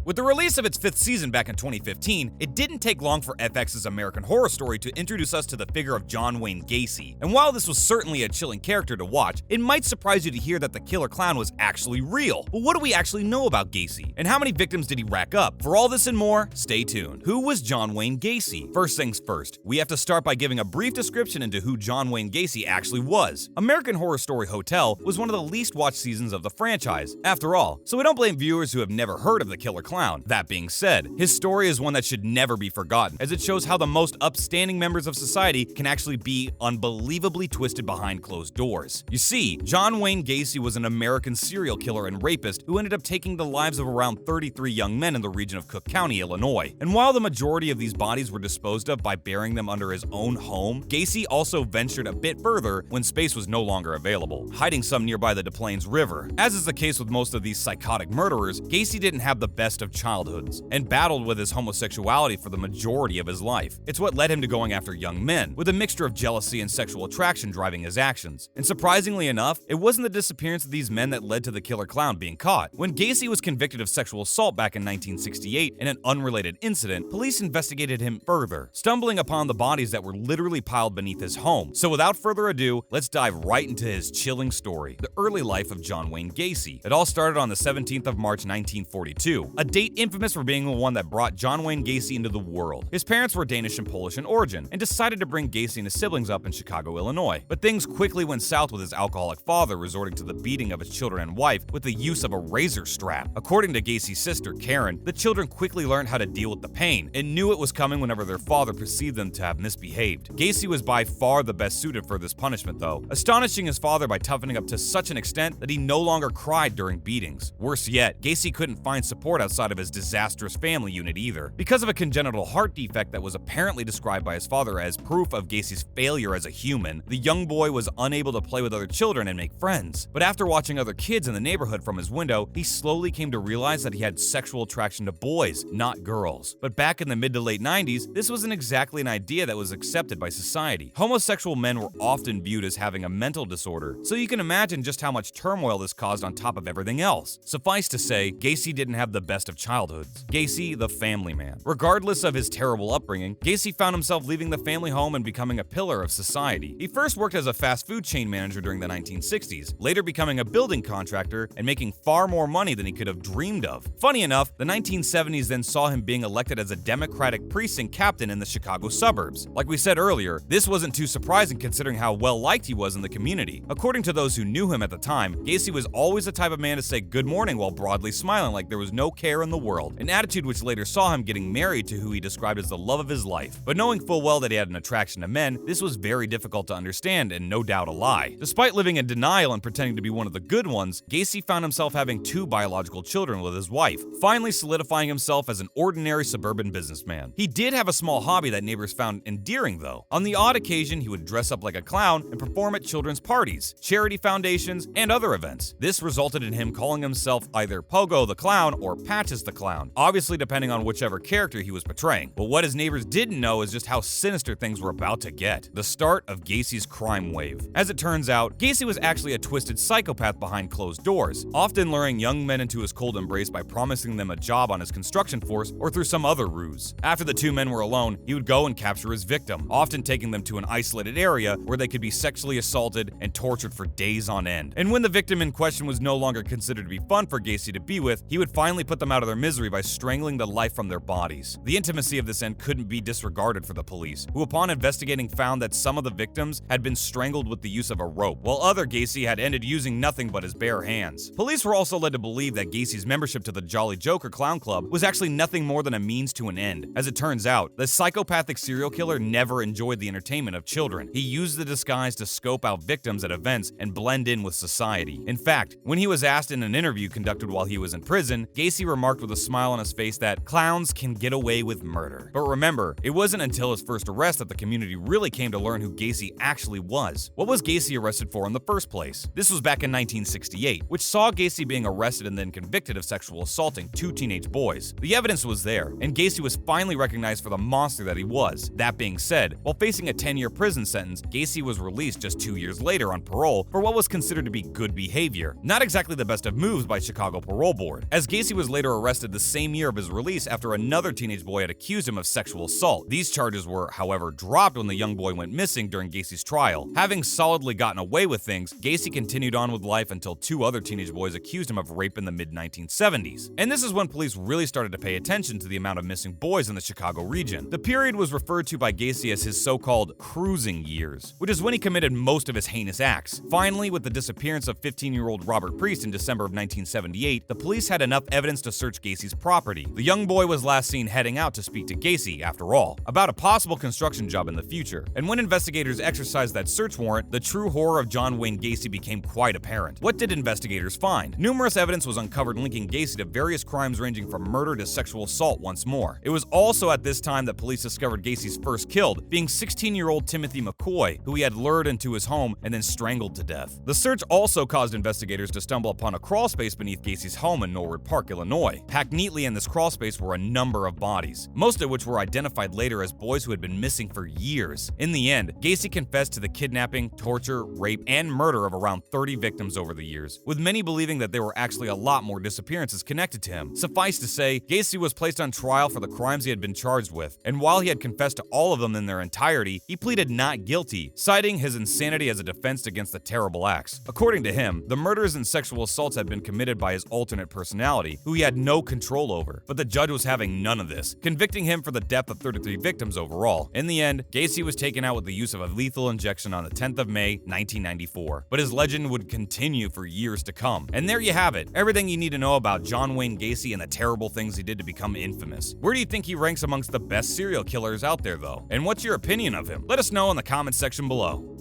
With the release of its 5th season back in 2015, it didn't take long for FX's American Horror Story to introduce us to the figure of John Wayne Gacy. And while this was certainly a chilling character to watch, it might surprise you to hear that the killer clown was actually real. But what do we actually know about Gacy? And how many victims did he rack up? For all this and more, stay tuned. Who was John Wayne Gacy? First things first, we have to start by giving a brief description into who John Wayne Gacy actually was. American Horror Story Hotel was one of the least watched seasons of the franchise, after all, so we don't blame viewers who have never heard of the killer clown. That being said, his story is one that should never be forgotten, as it shows how the most upstanding members of society can actually be unbelievably twisted behind closed doors. You see, John Wayne Gacy was an American serial killer and rapist who ended up taking the lives of around 33 young men in the region of Cook County, Illinois. And while the majority of these bodies were disposed of by burying them under his own home, Gacy also ventured a bit further when space was no longer available, hiding some nearby the Des Plaines River. As is the case with most of these psychotic murderers, Gacy didn't have the best of childhoods and battled with his homosexuality for the majority of his life. It's what led him to going after young men, with a mixture of jealousy and sexual attraction driving his actions. And surprisingly enough, it wasn't the disappearance of these men that led to the killer clown being caught. When Gacy was convicted of sexual assault back in 1968 in an unrelated incident, police investigated him further, stumbling upon the bodies that were literally piled beneath his home. So without further ado, let's dive right into his chilling story, the early life of John Wayne Gacy. It all started on the 17th of March 1942, a date infamous for being the one that brought John Wayne Gacy into the world. His parents were Danish and Polish in origin, and decided to bring Gacy and his siblings up in Chicago, Illinois. But things quickly went south with his alcoholic father resorting to the beating of his children and wife with the use of a razor strap. According to Gacy's sister, Karen, the children quickly learned how to deal with the pain and knew it was coming whenever their father perceived them to have misbehaved. Gacy was by far the best suited for this punishment though, astonishing his father by toughening up to such an extent that he no longer cried during beatings. Worse yet, Gacy couldn't find support outside of his disastrous family unit either. Because of a congenital heart defect that was apparently described by his father as proof of Gacy's failure as a human, the young boy was unable to play with other children and make friends. But after watching other kids in the neighborhood from his window, he slowly came to realize that he had sexual attraction to boys, not girls. But back in the mid to late 90s, this wasn't exactly an idea that was accepted by society. Homosexual men were often viewed as having a mental disorder, so you can imagine just how much turmoil this caused on top of everything else. Suffice to say, Gacy didn't have the best of childhoods. Gacy, the family man. Regardless of his terrible upbringing, Gacy found himself leaving the family home and becoming a pillar of society. He first worked as a fast food chain manager during the 1960s, later becoming a building contractor and making far more money than he could have dreamed of. Funny enough, the 1970s then saw him being elected as a Democratic precinct captain in the Chicago suburbs. Like we said earlier, this wasn't too surprising considering how well liked he was in the community. According to those who knew him at the time, Gacy was always the type of man to say good morning while broadly smiling like there was no care in the world, an attitude which later saw him getting married to who he described as the love of his life. But knowing full well that he had an attraction to men, this was very difficult to understand and no doubt a lie. Despite living in denial and pretending to be one of the good ones, Gacy found himself having 2 biological children with his wife, finally solidifying himself as an ordinary suburban businessman. He did have a small hobby that neighbors found endearing though. On the odd occasion, he would dress up like a clown and perform at children's parties, charity foundations, and other events. This resulted in him calling himself either Pogo the Clown or Patches the Clown, obviously depending on whichever character he was portraying. But what his neighbors didn't know is just how sinister things were about to get. The start of Gacy's crime wave. As it turns out, Gacy was actually a twisted psychopath behind closed doors, often luring young men into his cold embrace by promising them a job on his construction force or through some other ruse. After the 2 men were alone, he would go and capture his victim, often taking them to an isolated area where they could be sexually assaulted and tortured for days on end. And when the victim in question was no longer considered to be fun for Gacy to be with, he would finally put them out of their misery by strangling the life from their bodies. The intimacy of this end couldn't be disregarded for the police, who upon investigating found that some of the victims had been strangled with the use of a rope, while other Gacy had ended using nothing but his bare hands. Police were also led to believe that Gacy's membership to the Jolly Joker Clown Club was actually nothing more than a means to an end. As it turns out, the psychopathic serial killer never enjoyed the entertainment of children. He used the disguise to scope out victims at events and blend in with society. In fact, when he was asked in an interview conducted while he was in prison, Gacy remarked with a smile on his face that clowns can get away with murder. But remember, it wasn't until his first arrest that the community really came to learn who Gacy actually was. What was Gacy arrested for in the first place? This was back in 1968, which saw Gacy being arrested and then convicted of sexual assaulting 2 teenage boys. The evidence was there, and Gacy was finally recognized for the monster that he was. That being said, while facing a 10-year prison sentence, Gacy was released just 2 years later on parole for what was considered to be good behavior. Not exactly the best of moves by Chicago Parole Board, as Gacy was later were arrested the same year of his release after another teenage boy had accused him of sexual assault. These charges were, however, dropped when the young boy went missing during Gacy's trial. Having solidly gotten away with things, Gacy continued on with life until two other teenage boys accused him of rape in the mid-1970s. And this is when police really started to pay attention to the amount of missing boys in the Chicago region. The period was referred to by Gacy as his so-called cruising years, which is when he committed most of his heinous acts. Finally, with the disappearance of 15-year-old Robert Priest in December of 1978, the police had enough evidence to search Gacy's property. The young boy was last seen heading out to speak to Gacy, after all, about a possible construction job in the future. And when investigators exercised that search warrant, the true horror of John Wayne Gacy became quite apparent. What did investigators find? Numerous evidence was uncovered linking Gacy to various crimes ranging from murder to sexual assault once more. It was also at this time that police discovered Gacy's first killed, being 16-year-old Timothy McCoy, who he had lured into his home and then strangled to death. The search also caused investigators to stumble upon a crawlspace beneath Gacy's home in Norwood Park, Illinois. Packed neatly in this crawlspace were a number of bodies, most of which were identified later as boys who had been missing for years. In the end, Gacy confessed to the kidnapping, torture, rape, and murder of around 30 victims over the years, with many believing that there were actually a lot more disappearances connected to him. Suffice to say, Gacy was placed on trial for the crimes he had been charged with, and while he had confessed to all of them in their entirety, he pleaded not guilty, citing his insanity as a defense against the terrible acts. According to him, the murders and sexual assaults had been committed by his alternate personality, who he had no control over, but the judge was having none of this, convicting him for the death of 33 victims overall. In the end, Gacy was taken out with the use of a lethal injection on the 10th of May, 1994, but his legend would continue for years to come. And there you have it, everything you need to know about John Wayne Gacy and the terrible things he did to become infamous. Where do you think he ranks amongst the best serial killers out there though? And what's your opinion of him? Let us know in the comments section below.